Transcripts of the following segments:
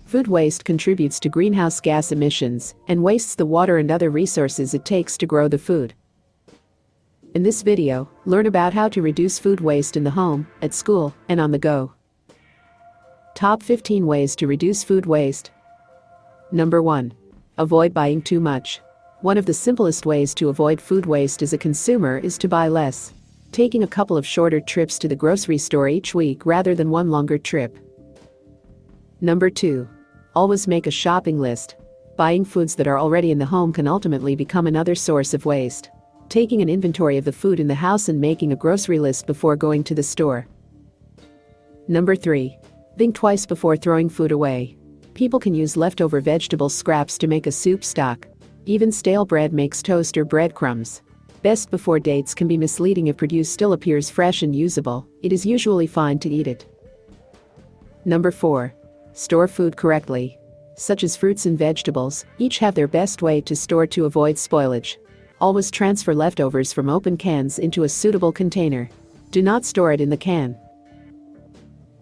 Food waste contributes to greenhouse gas emissions and wastes the water and other resources it takes to grow the food. In this video, learn about how to reduce food waste in the home, at school, and on the go. Top 15 ways to reduce food waste. Number 1. Avoid buying too much. One of the simplest ways to avoid food waste as a consumer is to buy less, taking a couple of shorter trips to the grocery store each week rather than one longer trip. Number 2. Always make a shopping list. Buying foods that are already in the home can ultimately become another source of waste. Taking an inventory of the food in the house and making a grocery list before going to the store. Number 3. Think twice before throwing food away. People can use leftover vegetable scraps to make a soup stock. Even stale bread makes toast or breadcrumbs. Best before dates can be misleading if produce still appears fresh and usable. It is usually fine to eat it. Number 4. Store food correctly. Such as fruits and vegetables, each have their best way to store to avoid spoilage. Always transfer leftovers from open cans into a suitable container. Do not store it in the can.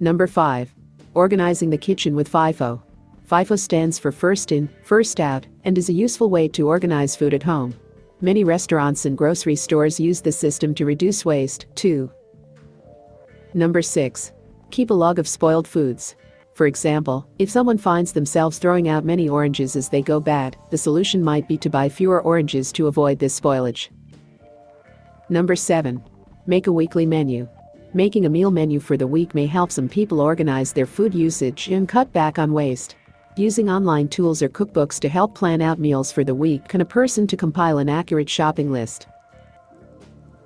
Number 5. Organizing the kitchen with FIFO. FIFO stands for First In, First Out, and is a useful way to organize food at home. Many restaurants and grocery stores use this system to reduce waste, too. Number 6. Keep a log of spoiled foods. For example, if someone finds themselves throwing out many oranges as they go bad, the solution might be to buy fewer oranges to avoid this spoilage. Number 7. Make a weekly menu. Making a meal menu for the week may help some people organize their food usage and cut back on waste. Using online tools or cookbooks to help plan out meals for the week can a person to compile an accurate shopping list.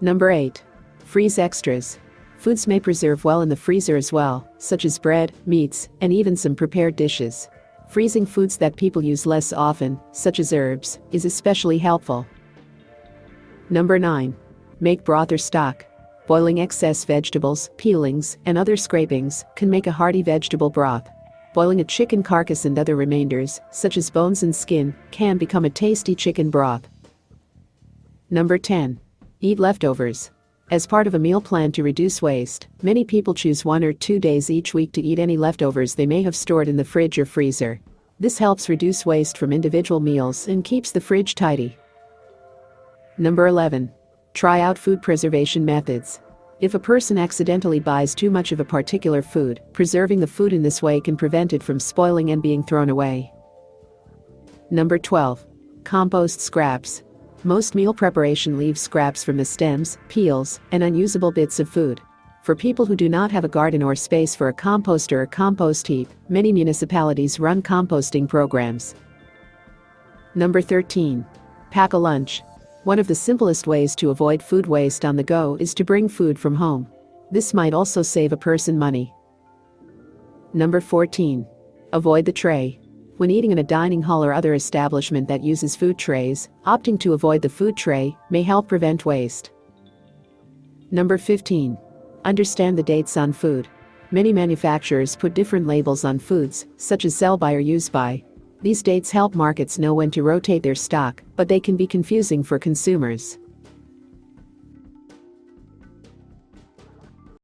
Number 8. Freeze extras. Foods may preserve well in the freezer as well, such as bread, meats, and even some prepared dishes. Freezing foods that people use less often, such as herbs, is especially helpful. Number 9. Make broth or stock. Boiling excess vegetables, peelings, and other scrapings can make a hearty vegetable broth. Boiling a chicken carcass and other remainders, such as bones and skin, can become a tasty chicken broth. Number 10. Eat leftovers. As part of a meal plan to reduce waste, many people choose 1 or 2 days each week to eat any leftovers they may have stored in the fridge or freezer. This helps reduce waste from individual meals and keeps the fridge tidy. Number 11. Try out food preservation methods. If a person accidentally buys too much of a particular food, preserving the food in this way can prevent it from spoiling and being thrown away. Number 12. Compost scraps. Most meal preparation leaves scraps from the stems, peels, and unusable bits of food. For people who do not have a garden or space for a composter or compost heap, many municipalities run composting programs. Number 13. Pack a lunch. One of the simplest ways to avoid food waste on the go is to bring food from home. This might also save a person money. Number 14. Avoid the tray. When eating in a dining hall or other establishment that uses food trays, opting to avoid the food tray may help prevent waste. Number 15. Understand the dates on food. Many manufacturers put different labels on foods, such as sell by or use by. These dates help markets know when to rotate their stock, but they can be confusing for consumers.